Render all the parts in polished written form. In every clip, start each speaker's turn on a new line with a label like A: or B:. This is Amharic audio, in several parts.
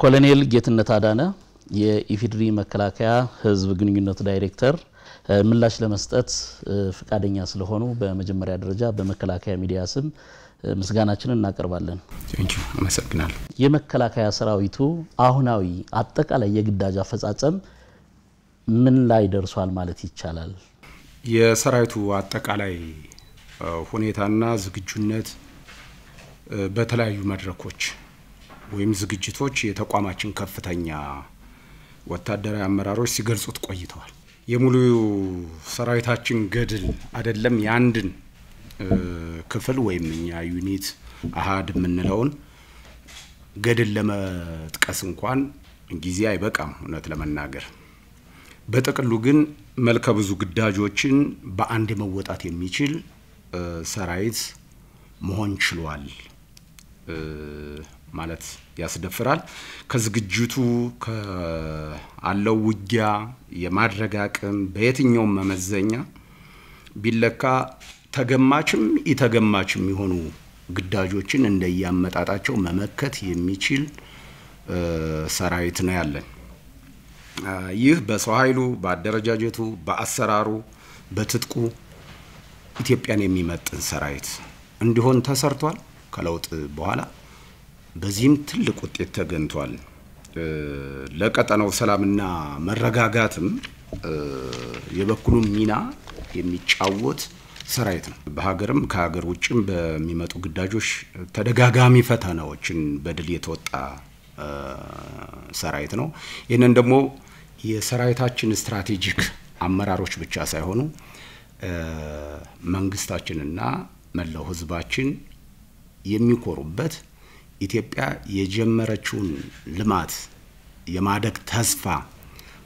A: ኮሎኔል ጌትነት አዳነ የኢፌድሪ መከላከያ ህዝብ ግንኙነት ዳይሬክተር ምላሽ ለመስጠት ፍቃደኛ ስለሆኑ በመጀመሪያ ደረጃ በመከላከያ ሚዲያ ስም ምስጋናችንን እናቀርባለን።
B: ቴንኪው አመሰግናለሁ።
A: የመከላከያ ሰራዊቱ አሁናዊ አጠቃላይ የግዳጅ አፈጻጸም ምን ላይ ደርሷል ማለት ይቻላል?
B: የሰራዊቱ አጠቃላይ ሁኔታና ዝግጁነት በተለያዩ መድረኮች ወይም ዝግጅቶች የተቋማችን ከፍተኛ ወታደራዊ አመራሮች ሲገልጹት ቆይተዋል። የሙሉ ሰራዊታችን ገድል አይደለም ያንድን ክፍል ወይም ኛ ዩኒት አሃድ ምንለውን ገድል ለመጥቀስ እንኳን ጊዜ አይበቃም እውነት ለመናገር። በጥቅሉ ግን መልከ ብዙ ግዳጆችን በአንድ መወጣት የሚችል ሰራዊት መሆን ችሏል ማለት ያስደፍራል። ከዝግጅቱ ከአለው ውጊያ የማድረግ አቅም በየትኛው መመዘኛ ቢለካ ተገማችም ኢተገማችም የሆኑ ግዳጆችን እንደያመጣጣቸው መመከት የሚችል ሰራዊት ነው ያለን። ይህ በሰው ኃይሉ በአደረጃጀቱ በአሰራሩ በትጥቁ ኢትዮጵያን የሚመጥን ሰራዊት እንዲሆን ተሰርቷል። ከለውጥ በኋላ በዚህም ትልቅ ውጤት ተገኝቷል። ለቀጠናው ሰላምና መረጋጋትም የበኩሉን ሚና የሚጫወት ሰራዊት ነው። በሀገርም ከሀገር ውጭም በሚመጡ ግዳጆች ተደጋጋሚ ፈተናዎችን በድል የተወጣ ሰራዊት ነው። ይሄንን ደግሞ የሰራዊታችን ስትራቴጂክ አመራሮች ብቻ ሳይሆኑ መንግስታችንና መላው ህዝባችን የሚኮሩበት ኢትዮጵያ የጀመረችውን ልማት የማደግ ተስፋ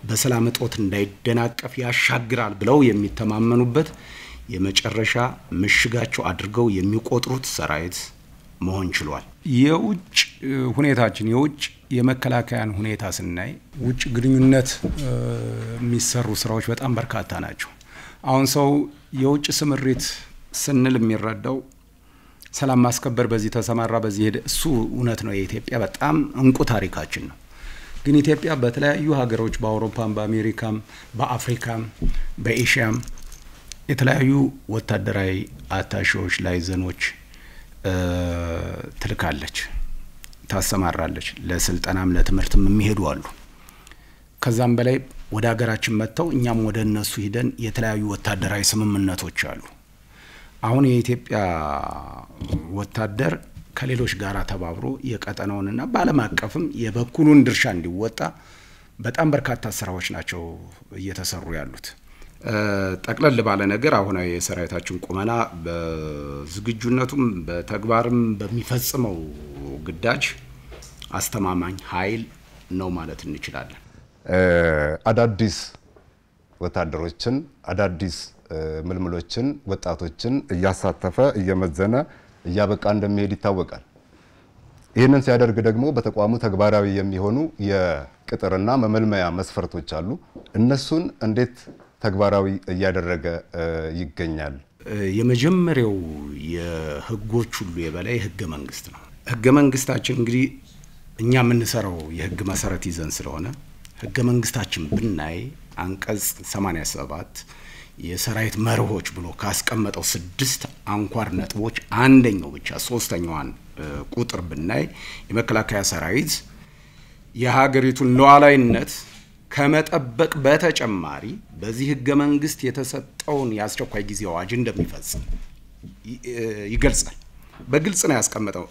B: በሰላም እጦት እንዳይደናቀፍ ያሻግራል ብለው የሚተማመኑበት የመጨረሻ ምሽጋቸው አድርገው የሚቆጥሩት ሰራዊት መሆን ችሏል። የውጭ ሁኔታችን የውጭ የመከላከያን ሁኔታ ስናይ ውጭ ግንኙነት የሚሰሩ ስራዎች በጣም በርካታ ናቸው። አሁን ሰው የውጭ ስምሪት ስንል የሚረዳው ሰላም ማስከበር በዚህ ተሰማራ በዚህ ሄደ እሱ እውነት ነው። የኢትዮጵያ በጣም እንቁ ታሪካችን ነው። ግን ኢትዮጵያ በተለያዩ ሀገሮች በአውሮፓም በአሜሪካም በአፍሪካም በኤሽያም የተለያዩ ወታደራዊ አታሺዎች ላይዘኖች ትልካለች ታሰማራለች። ለስልጣናም ለትምህርትም የሚሄዱ አሉ። ከዛም በላይ ወደ ሀገራችን መጥተው እኛም ወደ እነሱ ሄደን የተለያዩ ወታደራዊ ስምምነቶች አሉ። አሁን የኢትዮጵያ ወታደር ከሌሎች ጋር ተባብሮ የቀጠናውንና ባለም አቀፍም የበኩሉን ድርሻ እንዲወጣ በጣም በርካታ ስራዎች ናቸው እየተሰሩ ያሉት። ጠቅለል ባለ ነገር አሁን የሰራዊታችን ቁመና በዝግጁነቱም በተግባርም በሚፈጽመው ግዳጅ አስተማማኝ ኃይል ነው ማለት እንችላለን።
C: አዳዲስ ወታደሮችን አዳዲስ ምልምሎችን ወጣቶችን እያሳተፈ እየመዘነ እያበቃ እንደሚሄድ ይታወቃል። ይሄንን ሲያደርግ ደግሞ በተቋሙ ተግባራዊ የሚሆኑ የቅጥርና መመልመያ መስፈርቶች አሉ። እነሱን እንዴት ተግባራዊ እያደረገ ይገኛል?
B: የመጀመሪያው የህጎች ሁሉ የበላይ ህገ መንግስት ነው። ህገ መንግስታችን እንግዲህ እኛ የምንሰራው የህግ መሰረት ይዘን ስለሆነ ህገ መንግስታችን ብናይ አንቀጽ 87 የሰራዊት መርሆች ብሎ ካስቀመጠው 6 አንኳር ነጥቦች አንደኛው ብቻ ሶስተኛዋን ቁጥር ብናይ የመከላከያ ሰራዊት የሀገሪቱን ሉዓላዊነት ከመጠበቅ በተጨማሪ በዚህ ህገ መንግስት የተሰጠውን ያስቸኳይ ጊዜ አዋጅ እንደሚፈጽም ይገልጻል። በግልጽ ነው ያስቀመጠው።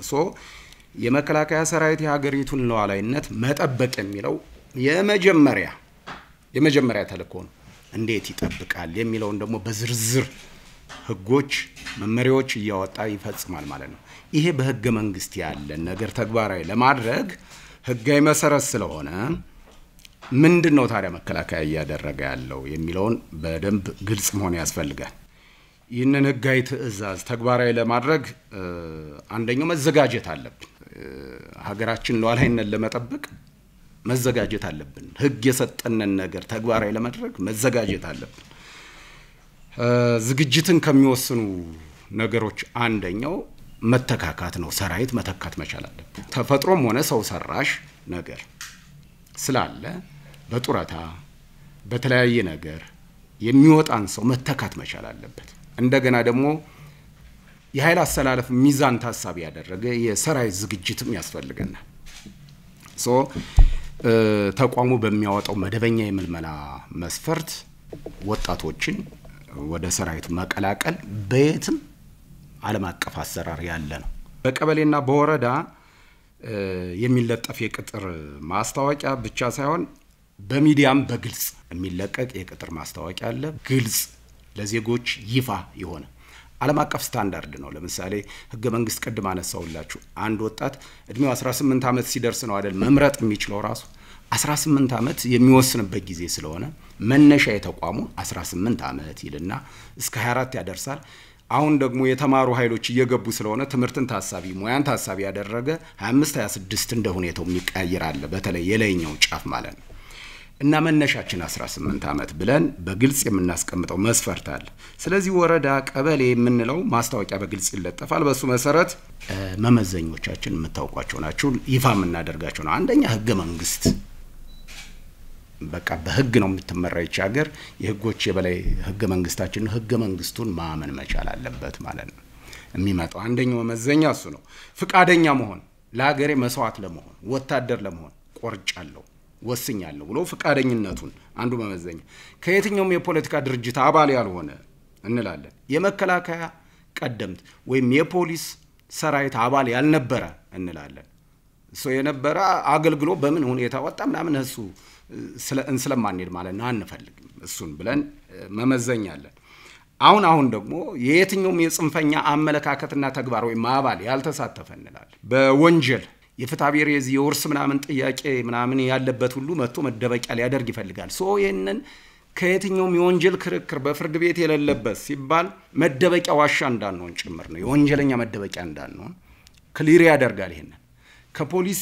B: የመከላከያ ሰራዊት የሀገሪቱን ሉዓላዊነት መጠበቅ የሚለው የመጀመሪያ ተልእኮ ነው። እንዴት ይጠብቃል የሚለውን ደግሞ በዝርዝር ህጎች መመሪያዎች እያወጣ ይፈጽማል ማለት ነው። ይሄ በህገ መንግስት ያለ ነገር ተግባራዊ ለማድረግ ህጋዊ መሰረት ስለሆነ ምንድነው ታዲያ መከላከያ እያደረገ ያለው የሚለውን በደንብ ግልጽ መሆን ያስፈልጋል። ይህንን ህጋዊ ትዕዛዝ ተግባራዊ ለማድረግ አንደኛው መዘጋጀት አለብን። ሀገራችን ሉዓላዊነት ለመጠበቅ መዘጋጀት አለብን። ህግ የሰጠንን ነገር ተግባራዊ ለማድረግ መዘጋጀት አለብን። ዝግጅትን ከሚወስኑ ነገሮች አንደኛው መተካካት ነው። ሰራዊት መተካት መቻል አለበት። ተፈጥሮም ሆነ ሰው ሰራሽ ነገር ስላለ በጡረታ በተለያየ ነገር የሚወጣን ሰው መተካት መቻል አለበት። እንደገና ደግሞ የኃይል አሰላለፍ ሚዛን ታሳቢ ያደረገ የሰራዊት ዝግጅትም ያስፈልገናል። ተቋሙ በሚያወጣው መደበኛ የምልመላ መስፈርት ወጣቶችን ወደ ሰራዊት መቀላቀል በየትም ዓለም አቀፍ አሰራር ያለ ነው። በቀበሌና በወረዳ የሚለጠፍ የቅጥር ማስታወቂያ ብቻ ሳይሆን በሚዲያም በግልጽ የሚለቀቅ የቅጥር ማስታወቂያ አለ። ግልጽ ለዜጎች ይፋ የሆነ ዓለም አቀፍ ስታንዳርድ ነው። ለምሳሌ ህገ መንግስት ቀድማ አነሳውላችሁ አንድ ወጣት እድሜው 18 ዓመት ሲደርስ ነው አይደል መምረጥ የሚችለው ራሱ 18 ዓመት የሚወስንበት ጊዜ ስለሆነ መነሻ የተቋሙ 18 ዓመት ይልና እስከ 24 ያደርሳል። አሁን ደግሞ የተማሩ ኃይሎች እየገቡ ስለሆነ ትምህርትን ታሳቢ ሙያን ታሳቢ ያደረገ 25 26 እንደ ሁኔታው የሚቀያየር አለ። በተለይ የላይኛው ጫፍ ማለት ነው። እና መነሻችን 18 ዓመት ብለን በግልጽ የምናስቀምጠው መስፈርት አለ። ስለዚህ ወረዳ ቀበሌ የምንለው ማስታወቂያ በግልጽ ይለጠፋል። በሱ መሰረት መመዘኞቻችን የምታውቋቸው ናቸው። ይፋ የምናደርጋቸው ነው። አንደኛ ህገ መንግስት በቃ በህግ ነው የምትመራው ይህች ሀገር። የህጎች የበላይ ህገ መንግስታችን ህገ መንግስቱን ማመን መቻል አለበት ማለት ነው። የሚመጣው አንደኛው መመዘኛ እሱ ነው። ፍቃደኛ መሆን ለሀገሬ መስዋዕት ለመሆን ወታደር ለመሆን ቆርጫለሁ ወስኛለሁ ብሎ ፍቃደኝነቱን አንዱ መመዘኛ። ከየትኛውም የፖለቲካ ድርጅት አባል ያልሆነ እንላለን። የመከላከያ ቀደምት ወይም የፖሊስ ሰራዊት አባል ያልነበረ እንላለን። የነበረ አገልግሎ በምን ሁኔታ ወጣ ምናምን እሱ ስለማንሄድ ማለት ነው አንፈልግም እሱን ብለን መመዘኛለን። አሁን ደግሞ የየትኛውም የጽንፈኛ አመለካከትና ተግባር ወይም አባል ያልተሳተፈ እንላለን። በወንጀል የፍትሐብሔር የውርስ ምናምን ጥያቄ ምናምን ያለበት ሁሉ መጥቶ መደበቂያ ሊያደርግ ይፈልጋል። ይሄንን ከየትኛውም የወንጀል ክርክር በፍርድ ቤት የሌለበት ሲባል መደበቂያ ዋሻ እንዳንሆን ጭምር ነው። የወንጀለኛ መደበቂያ እንዳንሆን ክሊር ያደርጋል። ይሄንን ከፖሊስ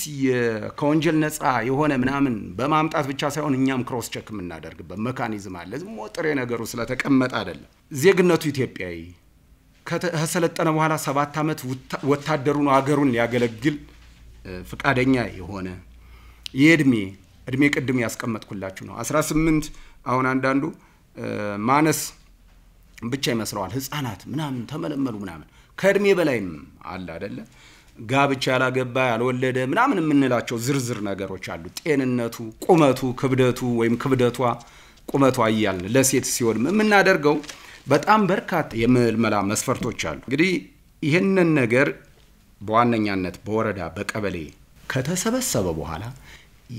B: ከወንጀል ነፃ የሆነ ምናምን በማምጣት ብቻ ሳይሆን እኛም ክሮስ ቼክ የምናደርግበት ሜካኒዝም አለ። ዝም ጥሬ ነገሩ ስለተቀመጠ አይደለም። ዜግነቱ ኢትዮጵያዊ ከተሰለጠነ በኋላ 7 ዓመት ወታደሩን አገሩን ሊያገለግል ፍቃደኛ የሆነ የእድሜ ቅድም ያስቀመጥኩላችሁ ነው 18 አሁን አንዳንዱ ማነስ ብቻ ይመስለዋል። ህፃናት ምናምን ተመለመሉ ምናምን ከእድሜ በላይም አለ አይደለ ጋብቻ ያላገባ ያልወለደ ምናምን የምንላቸው ዝርዝር ነገሮች አሉ። ጤንነቱ፣ ቁመቱ፣ ክብደቱ ወይም ክብደቷ ቁመቷ እያልን ለሴት ሲሆን የምናደርገው በጣም በርካታ የምልመላ መስፈርቶች አሉ። እንግዲህ ይሄንን ነገር በዋነኛነት በወረዳ በቀበሌ ከተሰበሰበ በኋላ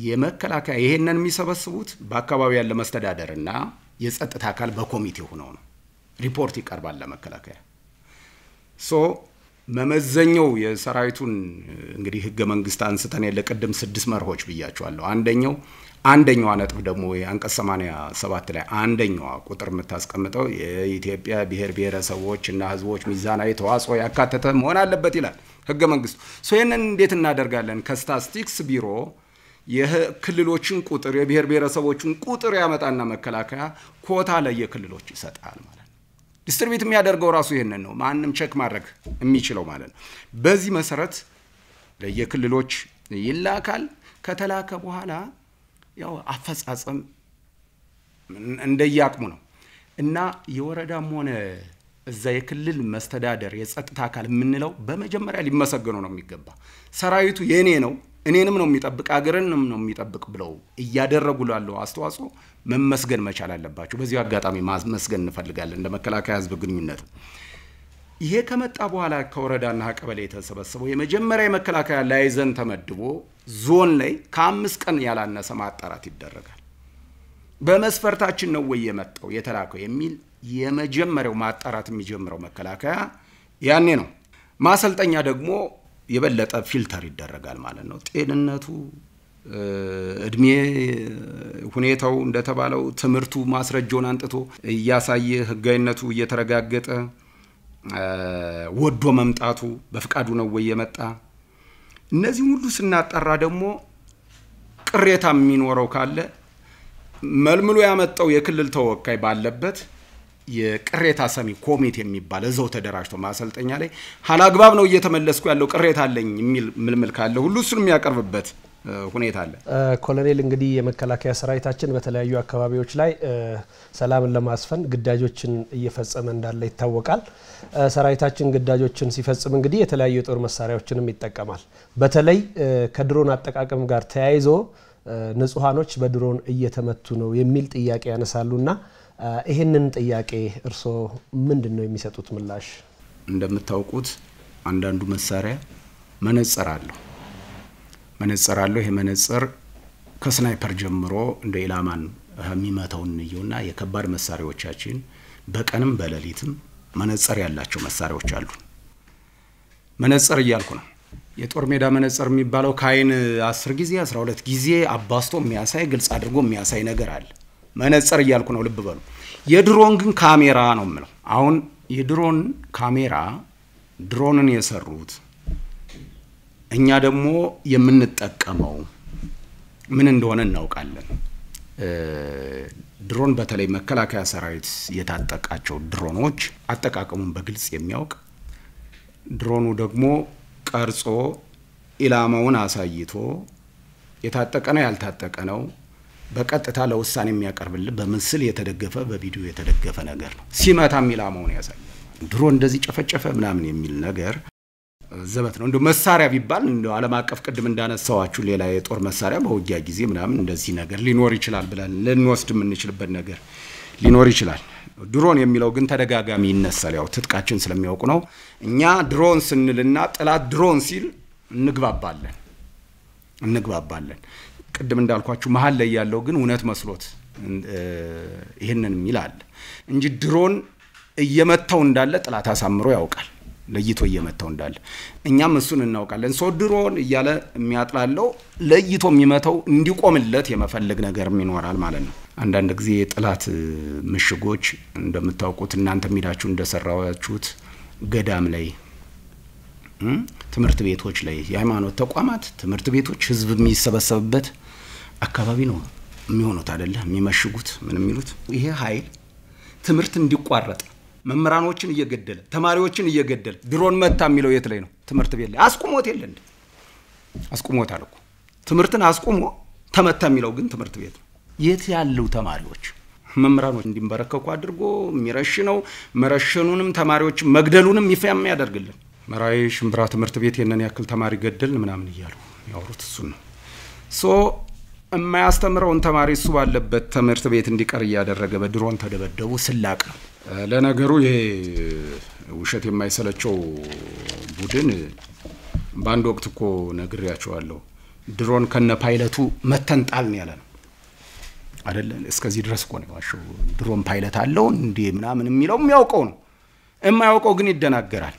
B: የመከላከያ ይሄንን የሚሰበስቡት በአካባቢው ያለ መስተዳደርና የጸጥታ አካል በኮሚቴ ሆነው ነው። ሪፖርት ይቀርባል ለመከላከያ። መመዘኛው የሰራዊቱን እንግዲህ ህገ መንግስት አንስተን ለቀደም 6 መርሆች ብያቸዋለሁ። አንደኛው ነጥብ ደግሞ የአንቀጽ 87 ላይ አንደኛው ቁጥር የምታስቀምጠው የኢትዮጵያ ብሔር ብሔረሰቦች እና ህዝቦች ሚዛናዊ ተዋጽኦ ያካተተ መሆን አለበት ይላል ህገ መንግስቱ። ይሄንን እንዴት እናደርጋለን? ከስታቲስቲክስ ቢሮ የክልሎችን ቁጥር የብሔር ብሔረሰቦችን ቁጥር ያመጣና መከላከያ ኮታ ለየክልሎች ይሰጣል ማለት ነው። ዲስትሪቢዩት የሚያደርገው ራሱ ይሄንን ነው። ማንንም ቼክ ማድረግ የሚችለው ማለት ነው። በዚህ መሰረት ለየክልሎች ይላካል። ከተላከ በኋላ ያው አፈጻጸም እንደያቅሙ ነው እና የወረዳም ሆነ እዛ የክልል መስተዳደር የጸጥታ አካል የምንለው በመጀመሪያ ሊመሰገኑ ነው የሚገባ። ሰራዊቱ የኔ ነው እኔንም ነው የሚጠብቅ አገርንም ነው የሚጠብቅ ብለው እያደረጉ ላለው አስተዋጽኦ መመስገን መቻል አለባቸው። በዚህ አጋጣሚ ማመስገን እንፈልጋለን እንደ መከላከያ ህዝብ ግንኙነት። ይሄ ከመጣ በኋላ ከወረዳና ቀበሌ የተሰበሰበው የመጀመሪያ የመከላከያ ላይዘን ተመድቦ ዞን ላይ ከ5 ቀን ያላነሰ ማጣራት ይደረጋል። በመስፈርታችን ነው ወይ የመጣው የተላከው የሚል የመጀመሪያው ማጣራት የሚጀምረው መከላከያ ያኔ ነው። ማሰልጠኛ ደግሞ የበለጠ ፊልተር ይደረጋል ማለት ነው። ጤንነቱ፣ እድሜ ሁኔታው እንደተባለው ትምህርቱ ማስረጃውን አንጥቶ እያሳየ ህጋዊነቱ እየተረጋገጠ ወዶ መምጣቱ በፍቃዱ ነው ወይ የመጣ። እነዚህ ሁሉ ስናጣራ ደግሞ ቅሬታ የሚኖረው ካለ መልምሎ ያመጣው የክልል ተወካይ ባለበት የቅሬታ ሰሚ ኮሚቴ የሚባል እዛው ተደራጅቶ ማሰልጠኛ ላይ ሐላግባብ ነው እየተመለስኩ ያለው ቅሬታ አለኝ የሚል ምልምል ካለ ሁሉ እሱን የሚያቀርብበት ሁኔታ አለ።
D: ኮሎኔል እንግዲህ የመከላከያ ሰራዊታችን በተለያዩ አካባቢዎች ላይ ሰላምን ለማስፈን ግዳጆችን እየፈጸመ እንዳለ ይታወቃል። ሰራዊታችን ግዳጆችን ሲፈጽም እንግዲህ የተለያዩ የጦር መሳሪያዎችንም ይጠቀማል። በተለይ ከድሮን አጠቃቀም ጋር ተያይዞ ንጹሃኖች በድሮን እየተመቱ ነው የሚል ጥያቄ ያነሳሉና ይሄንን ጥያቄ እርሶ ምንድነው የሚሰጡት ምላሽ?
B: እንደምታውቁት አንዳንዱ መሳሪያ መነጽር አለው። ይሄ መነጽር ከስናይፐር ጀምሮ እንደ ኢላማን የሚመታውን ነውና የከባድ መሳሪያዎቻችን በቀንም በሌሊትም መነጽር ያላቸው መሳሪያዎች አሉ። መነጽር እያልኩ ነው። የጦር ሜዳ መነጽር የሚባለው ካይን 10 ጊዜ 12 ጊዜ አባስቶ የሚያሳይ ግልጽ አድርጎ የሚያሳይ ነገር አለ። መነጽር እያልኩ ነው፣ ልብ በሉ። የድሮን ግን ካሜራ ነው የምለው። አሁን የድሮን ካሜራ ድሮንን የሰሩት እኛ ደግሞ የምንጠቀመው ምን እንደሆነ እናውቃለን። ድሮን በተለይ መከላከያ ሰራዊት የታጠቃቸው ድሮኖች አጠቃቀሙን በግልጽ የሚያውቅ ድሮኑ ደግሞ ቀርጾ ኢላማውን አሳይቶ የታጠቀ ነው ያልታጠቀ ነው በቀጥታ ለውሳኔ የሚያቀርብልን በምስል የተደገፈ በቪዲዮ የተደገፈ ነገር ነው። ሲመታም ኢላማውን ያሳያል። ድሮን እንደዚህ ጨፈጨፈ ምናምን የሚል ነገር ዘበት ነው። እንደ መሳሪያ ቢባል እንደ ዓለም አቀፍ ቅድም እንዳነሳዋችሁ ሌላ የጦር መሳሪያ በውጊያ ጊዜ ምናምን እንደዚህ ነገር ሊኖር ይችላል ብለን ልንወስድ የምንችልበት ነገር ሊኖር ይችላል። ድሮን የሚለው ግን ተደጋጋሚ ይነሳል። ያው ትጥቃችን ስለሚያውቁ ነው። እኛ ድሮን ስንልና ጠላት ድሮን ሲል እንግባባለን። ቅድም እንዳልኳችሁ መሃል ላይ ያለው ግን እውነት መስሎት ይሄንን ይላል እንጂ ድሮን እየመታው እንዳለ ጠላት አሳምሮ ያውቃል። ለይቶ እየመታው እንዳለ እኛም እሱን እናውቃለን። ሶ ድሮን እያለ የሚያጥላለው ለይቶ የሚመታው እንዲቆምለት የመፈለግ ነገር ይኖራል ማለት ነው። አንዳንድ ጊዜ የጠላት ምሽጎች እንደምታውቁት እናንተ ሚዳችሁ እንደሰራዋችሁት ገዳም ላይ ትምህርት ቤቶች ላይ የሃይማኖት ተቋማት ትምህርት ቤቶች ህዝብ የሚሰበሰብበት አካባቢ ነው የሚሆኑት አይደለ? የሚመሽጉት ምን የሚሉት ይሄ ኃይል ትምህርት እንዲቋረጥ መምህራኖችን እየገደለ ተማሪዎችን እየገደለ ድሮን መታ የሚለው የት ላይ ነው? ትምህርት ቤት ላይ አስቁሞት የለ እንዴ? አስቁሞታል እኮ ትምህርትን አስቁሞ ተመታ የሚለው ግን ትምህርት ቤት ነው። የት ያለው ተማሪዎች መምህራኖች እንዲንበረከኩ አድርጎ የሚረሽነው መረሸኑንም ተማሪዎች መግደሉንም ይፋ የሚያደርግልን መራይ ሽምብራ ትምህርት ቤት የነን ያክል ተማሪ ገደልን ምናምን ይያሉ ያወሩት እሱ ነው። ሶ የማያስተምረውን ተማሪ እሱ ባለበት ትምህርት ቤት እንዲቀር ያደረገ በድሮን ተደበደቡ ስላቅ ነው። ለነገሩ ይሄ ውሸት የማይሰለቸው ቡድን ባንድ ወቅት እኮ ነግሬያቸዋለሁ። ድሮን ከነ ፓይለቱ መተንጣል ነው ያለው አይደለ? እስከዚህ ድረስ እኮ ነው ዋሽው። ድሮን ፓይለት አለው እንዴ ምናምን የሚለው የሚያውቀው ነው። የማያውቀው ግን ይደናገራል።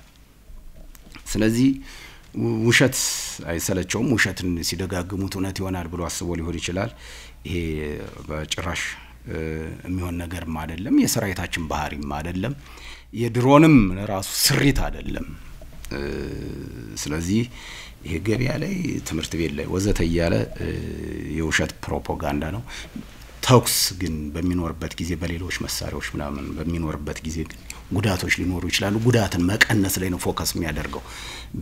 B: ስለዚህ ውሸት አይሰለቸውም። ውሸትን ሲደጋግሙት እውነት ይሆናል ብሎ አስቦ ሊሆን ይችላል። ይሄ በጭራሽ የሚሆን ነገርም አይደለም። የሰራዊታችን ባህሪም አይደለም። የድሮንም ራሱ ስሪት አይደለም። ስለዚህ ይሄ ገበያ ላይ ትምህርት ቤት ላይ ወዘተ እያለ የውሸት ፕሮፓጋንዳ ነው። ተኩስ ግን በሚኖርበት ጊዜ በሌሎች መሳሪያዎች ምናምን በሚኖርበት ጊዜ ግን ጉዳቶች ሊኖሩ ይችላሉ። ጉዳትን መቀነስ ላይ ነው ፎከስ የሚያደርገው።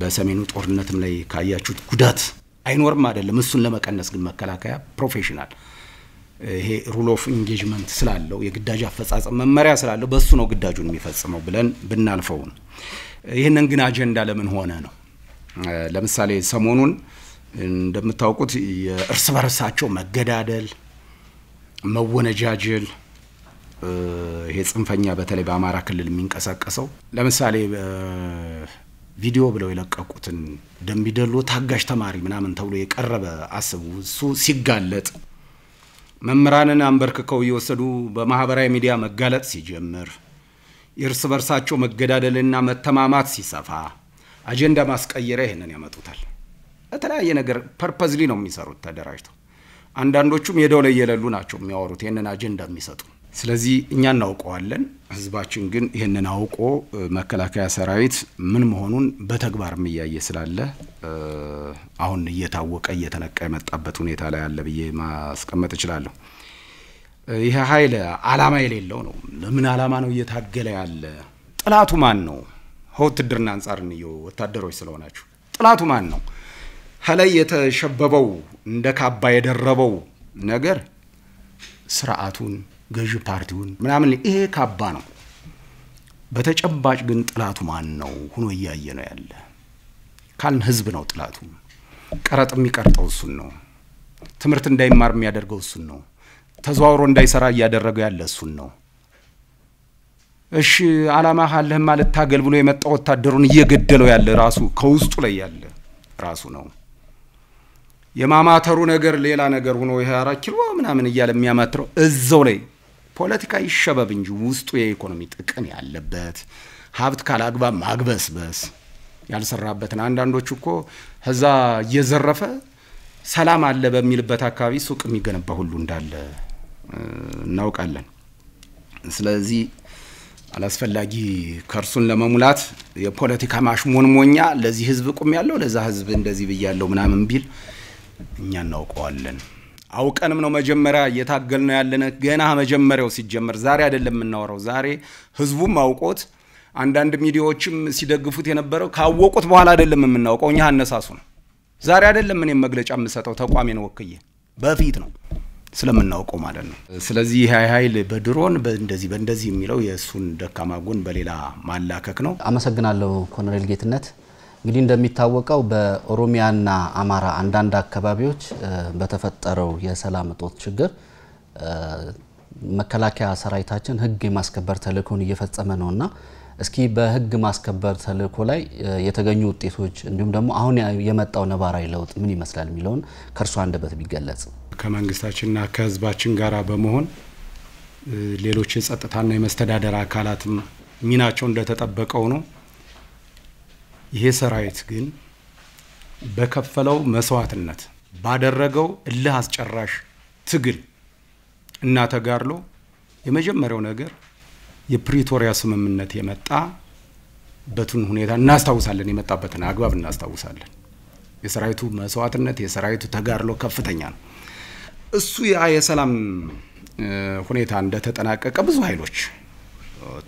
B: በሰሜኑ ጦርነትም ላይ ካያችሁት ጉዳት አይኖርም አይደለም። እሱን ለመቀነስ ግን መከላከያ ፕሮፌሽናል ይሄ ሩል ኦፍ ኢንጌጅመንት ስላለው የግዳጅ አፈጻጸም መመሪያ ስላለው በሱ ነው ግዳጁን የሚፈጽመው ብለን ብናልፈው ነው። ይሄንን ግን አጀንዳ ለምን ሆነ ነው። ለምሳሌ ሰሞኑን እንደምታውቁት የእርስ በርሳቸው መገዳደል መወነጃጀል ይሄ ጽንፈኛ በተለይ በአማራ ክልል የሚንቀሳቀሰው ለምሳሌ ቪዲዮ ብለው የለቀቁትን ደምቢደሎ ታጋሽ ተማሪ ምናምን ተብሎ የቀረበ አስቡ። እሱ ሲጋለጥ መምህራንን አንበርክከው እየወሰዱ በማህበራዊ ሚዲያ መጋለጥ ሲጀምር የእርስ በርሳቸው መገዳደልና መተማማት ሲሰፋ አጀንዳ ማስቀየሪያ ይሄንን ያመጡታል። በተለያየ ነገር ፐርፐዝሊ ነው የሚሰሩት ተደራጅተው። አንዳንዶቹም ሄደው ላይ የሌሉ ናቸው የሚያወሩት ይሄንን አጀንዳ የሚሰጡ ስለዚህ እኛ እናውቀዋለን ህዝባችን ግን ይሄንን አውቆ መከላከያ ሰራዊት ምን መሆኑን በተግባርም እያየ ስላለ አሁን እየታወቀ እየተነቃ የመጣበት ሁኔታ ላይ አለ ብዬ ማስቀመጥ እችላለሁ ይሄ ኃይል ዓላማ የሌለው ነው ለምን ዓላማ ነው እየታገለ ያለ ጥላቱ ማን ነው ሆትድርና አንፃር ነው ወታደሮች ስለሆናችሁ ጥላቱ ማን ነው ሀላይ የተሸበበው እንደ ካባ የደረበው ነገር ስርዓቱን ገዥ ፓርቲውን ምናምን ይሄ ካባ ነው በተጨባጭ ግን ጥላቱ ማን ነው ሆኖ እያየ ነው ያለ ካልን ህዝብ ነው ጥላቱ ቀረጥ የሚቀርጠው እሱን ነው ትምርት እንዳይማር የሚያደርገው እሱን ነው ተዘዋውሮ እንዳይሰራ ያደረገ ያለ እሱን ነው እሺ ዓላማ ካለህ ማለት ታገል ብሎ የመጣው ወታደሩን እየገደለው ያለ ራሱ ከውስጡ ላይ ያለ ራሱ ነው የማማተሩ ነገር ሌላ ነገር ሆኖ ይሄ 4 ኪሎ ምናምን እያለ የሚያማትረው እዛው ላይ ፖለቲካ ይሸበብ እንጂ ውስጡ የኢኮኖሚ ጥቅም ያለበት ሀብት ካላግባብ ማግበስበስ ያልሰራበትን አንዳንዶቹ እኮ ህዛ እየዘረፈ ሰላም አለ በሚልበት አካባቢ ሱቅ የሚገነባ ሁሉ እንዳለ እናውቃለን ስለዚህ አላስፈላጊ ከርሱን ለመሙላት የፖለቲካ ማሽሞንሞኛ ለዚህ ህዝብ ቁም ያለው ለዛ ህዝብ እንደዚህ ብያለው ምናምን ቢል እኛ እናውቀዋለን አውቀንም ነው መጀመሪያ እየታገልነው ያለነ ገና መጀመሪያው ሲጀመር ዛሬ አይደለም እናወራው ዛሬ ህዝቡም አውቆት አንዳንድ ሚዲያዎችም ሲደግፉት የነበረው ካወቁት በኋላ አይደለም የምናውቀው እኛ አነሳሱ ነው ዛሬ አይደለም እኔ መግለጫ የምሰጠው ተቋሜን ወክዬ በፊት ነው ስለምናውቀው ማለት ነው ስለዚህ ይሄ ኃይል በድሮን በእንደዚህ የሚለው የሱን ደካማ ጎን በሌላ ማላከክ ነው
A: አመሰግናለሁ ኮሎኔል ጌትነት እንግዲህ እንደሚታወቀው በኦሮሚያና አማራ አንዳንድ አካባቢዎች በተፈጠረው የሰላም እጦት ችግር መከላከያ ሰራዊታችን ህግ የማስከበር ተልእኮን እየፈጸመ ነውና እስኪ በህግ ማስከበር ተልእኮ ላይ የተገኙ ውጤቶች እንዲሁም ደግሞ አሁን የመጣው ነባራዊ ለውጥ ምን ይመስላል የሚለውን ከርሱ አንደበት ቢገለጽ
B: ከመንግስታችንና ከህዝባችን ጋራ በመሆን ሌሎች የጸጥታና የመስተዳደር አካላትም ሚናቸው እንደተጠበቀው ነው ይሄ ሰራዊት ግን በከፈለው መስዋዕትነት ባደረገው እልህ አስጨራሽ ትግል እና ተጋርሎ የመጀመሪያው ነገር የፕሪቶሪያ ስምምነት የመጣ በቱን ሁኔታ እናስታውሳለን የመጣበትን አግባብ እናስታውሳለን የሰራዊቱ መስዋዕትነት የሰራዊቱ ተጋርሎ ከፍተኛ ነው እሱ የሰላም ሁኔታ እንደተጠናቀቀ ብዙ ኃይሎች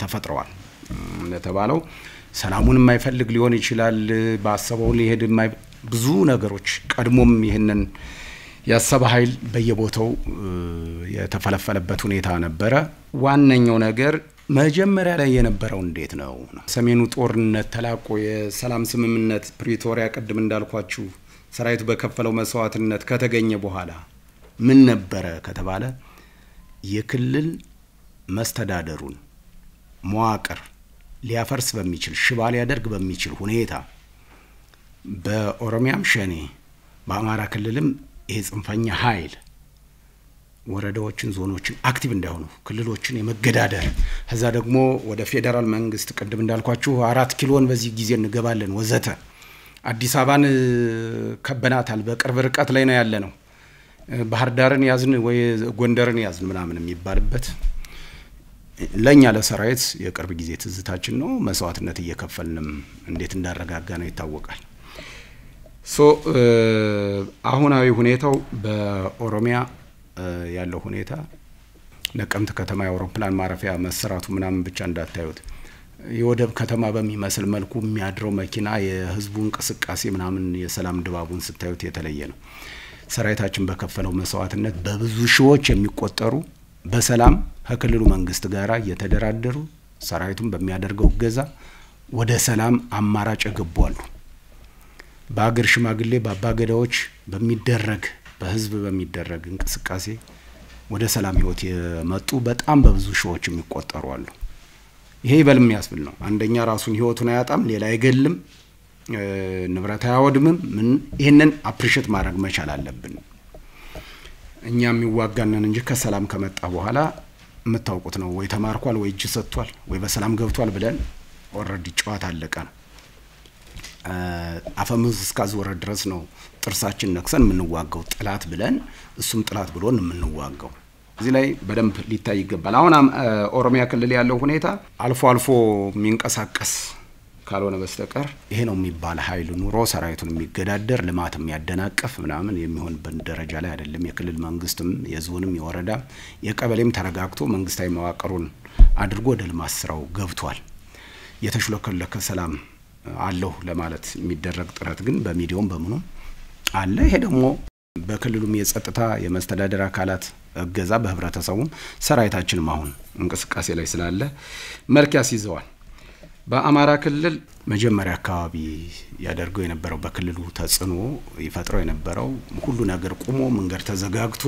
B: ተፈጥረዋል ለተባለው ሰላሙን የማይፈልግ ሊሆን ይችላል ባሰበው ሊሄድ ብዙ ነገሮች ቀድሞም ይሄንን ያሰበ ኃይል በየቦታው የተፈለፈለበት ሁኔታ ነበረ ዋነኛው ነገር መጀመሪያ ላይ የነበረው እንዴት ነው ሰሜኑ ጦርነት ተላቆ የሰላም ስምምነት ፕሪቶሪያ ቀድም እንዳልኳችሁ ሰራዊቱ በከፈለው መስዋዕትነት ከተገኘ በኋላ ምን ነበረ ከተባለ የክልል መስተዳደሩን መዋቅር ሊያፈርስ በሚችል ሽባ ሊያደርግ በሚችል ሁኔታ በኦሮሚያም ሸኔ በአማራ ክልልም ይሄ ጽንፈኛ ኃይል ወረዳዎችን ዞኖችን አክቲቭ እንዳይሆኑ ክልሎችን የመገዳደር ከዛ ደግሞ ወደ ፌደራል መንግስት ቀድም እንዳልኳችሁ 4 ኪሎን በዚህ ጊዜ እንገባለን ወዘተ አዲስ አበባን ከበናታል በቅርብ ርቀት ላይ ነው ያለ ነው ባህር ዳርን ያዝን ወይ ጎንደርን ያዝን ምናምን የሚባልበት ለኛ ለሰራዊት የቅርብ ጊዜ ትዝታችን ነው መስዋዕትነት እየከፈልንም እንዴት እንዳረጋጋ ነው ይታወቃል አሁናዊ ሁኔታው በኦሮሚያ ያለው ሁኔታ ለቀምት ከተማ የአውሮፕላን ማረፊያ መሰራቱ ምናምን ብቻ እንዳታዩት የወደብ ከተማ በሚመስል መልኩ የሚያድረው መኪና የህዝቡ እንቅስቃሴ ምናምን የሰላም ድባቡን ስታዩት የተለየ ነው ሰራዊታችን በከፈለው መስዋዕትነት በብዙ ሺዎች የሚቆጠሩ በሰላም ከክልሉ መንግስት ጋራ እየተደራደሩ ሰራዊቱን በሚያደርገው ገዛ ወደ ሰላም አማራጭ ገቧሉ በአገር ሽማግሌ በአባገዳዎች በሚደረግ በህዝብ በሚደረግ እንቅስቃሴ ወደ ሰላም ህይወት የመጡ በጣም በብዙ ሺዎች የሚቆጠሩ አሉ ይሄ ይበልም ያስብል ነው አንደኛ ራሱን ህይወቱን አያጣም ሌላ አይገልም ንብረት አያወድምም ምን ይሄንን አፕሪሺየት ማድረግ መቻል አለብን እኛም ይዋጋናን እንጂ ከሰላም ከመጣ በኋላ መታወቁት ነው ወይ ተማርኳል ወይ እጅ ሰጥቷል ወይ በሰላም ገብቷል ብለን ኦሬዲ ጨዋታ አለቀ አፈሙዝ እስካዞረ ድረስ ነው ጥርሳችን ነክሰን ምንዋጋው ጥላት ብለን እሱም ጥላት ብሎን ምንዋጋው እዚህ ላይ በደንብ ሊታይ ይገባል። አሁን ኦሮሚያ ክልል ያለው ሁኔታ አልፎ አልፎ የሚንቀሳቀስ ካልሆነ በስተቀር ይሄ ነው የሚባል ኃይል ኑሮ ሰራዊቱን የሚገዳደር ልማት የሚያደናቀፍ ምናምን የሚሆንበት ደረጃ ላይ አይደለም። የክልል መንግስትም የዞንም የወረዳ የቀበሌም ተረጋግቶ መንግስታዊ መዋቅሩን አድርጎ ወደ ልማት ስራው ገብቷል። የተሽሎከለከ ሰላም አለው ለማለት የሚደረግ ጥረት ግን በሚዲያውም በመኖም አለ። ይሄ ደግሞ በክልሉም የጸጥታ የመስተዳደር አካላት እገዛ በህብረተሰቡም ሰራዊታችንም አሁን እንቅስቃሴ ላይ ስላለ መልክ ያስይዘዋል። በአማራ ክልል መጀመሪያ አካባቢ ያደርገው የነበረው በክልሉ ተጽዕኖ ይፈጥረው የነበረው ሁሉ ነገር ቆሞ መንገድ ተዘጋግቶ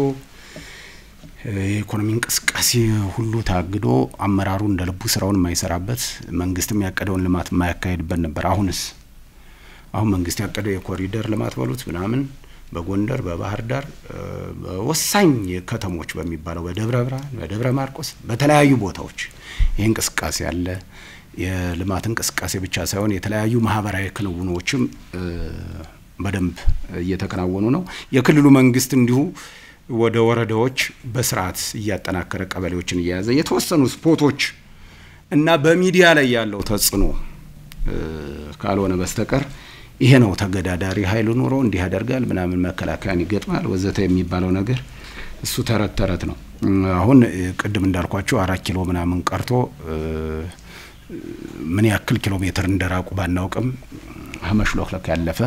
B: የኢኮኖሚ እንቅስቃሴ ሁሉ ታግዶ አመራሩ እንደልቡ ስራውን የማይሰራበት መንግስትም ያቀደውን ልማት የማያካሂድበት ነበር። አሁን መንግስት ያቀደው የኮሪደር ልማት በሉት ምናምን በጎንደር በባህር ዳር ወሳኝ ከተሞች በሚባለው በደብረ ብርሃን በደብረ ማርቆስ በተለያዩ ቦታዎች ይሄ እንቅስቃሴ አለ። የልማት እንቅስቃሴ ብቻ ሳይሆን የተለያዩ ማህበራዊ ክንውኖችም በደንብ እየተከናወኑ ነው። የክልሉ መንግስት እንዲሁ ወደ ወረዳዎች በስርዓት እያጠናከረ ቀበሌዎችን እየያዘ የተወሰኑ ስፖቶች እና በሚዲያ ላይ ያለው ተጽዕኖ ካልሆነ በስተቀር ይሄ ነው ተገዳዳሪ ኃይል ኑሮ እንዲህ ያደርጋል ምናምን መከላከያን ይገጥማል ወዘተ የሚባለው ነገር እሱ ተረት ነው። አሁን ቅድም እንዳልኳችሁ 4 ኪሎ ምናምን ቀርቶ ምን ያክል ኪሎ ሜትር እንደራቁ ባናውቅም ሀመሽሎክለክ ያለፈ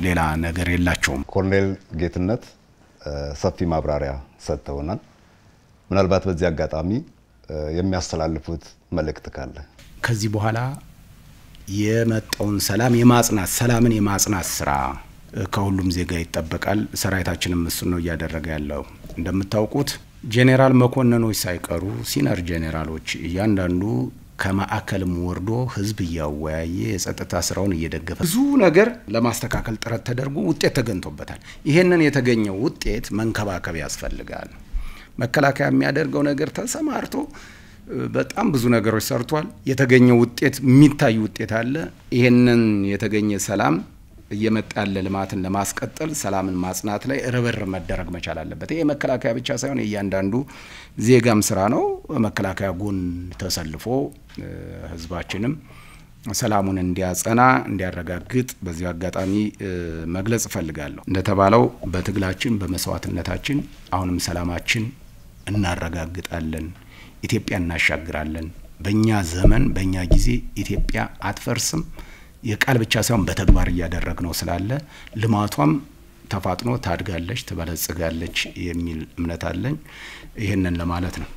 B: ሌላ ነገር የላቸውም።
C: ኮሎኔል ጌትነት ሰፊ ማብራሪያ ሰጥተውናል። ምናልባት በዚህ አጋጣሚ የሚያስተላልፉት መልእክት ካለ?
B: ከዚህ በኋላ የመጣውን ሰላምን የማጽናት ስራ ከሁሉም ዜጋ ይጠበቃል። ሰራዊታችንም እሱ ነው እያደረገ ያለው። እንደምታውቁት ጄኔራል መኮንኖች ሳይቀሩ ሲኒየር ጄኔራሎች እያንዳንዱ ከማዕከልም ወርዶ ህዝብ ያወያየ የጸጥታ ስራውን እየደገፈ ብዙ ነገር ለማስተካከል ጥረት ተደርጎ ውጤት ተገኝቶበታል። ይሄንን የተገኘው ውጤት መንከባከብ ያስፈልጋል። መከላከያ የሚያደርገው ነገር ተሰማርቶ በጣም ብዙ ነገሮች ሰርቷል። የተገኘው ውጤት የሚታይ ውጤት አለ። ይሄንን የተገኘ ሰላም እየመጣ ያለ ልማትን ለማስቀጠል ሰላምን ማጽናት ላይ ርብርብ መደረግ መቻል አለበት። ይሄ መከላከያ ብቻ ሳይሆን እያንዳንዱ ዜጋም ስራ ነው። መከላከያ ጎን ተሰልፎ ህዝባችንም ሰላሙን እንዲያጸና እንዲያረጋግጥ በዚህ አጋጣሚ መግለጽ ፈልጋለሁ። እንደተባለው በትግላችን በመስዋዕትነታችን አሁንም ሰላማችን እናረጋግጣለን። ኢትዮጵያ እናሻግራለን። በእኛ ዘመን በእኛ ጊዜ ኢትዮጵያ አትፈርስም። የቃል ብቻ ሳይሆን በተግባር እያደረግነው ስላለ ልማቷም ተፋጥኖ ታድጋለች፣ ትበለጽጋለች የሚል እምነት አለኝ። ይሄንን ለማለት ነው።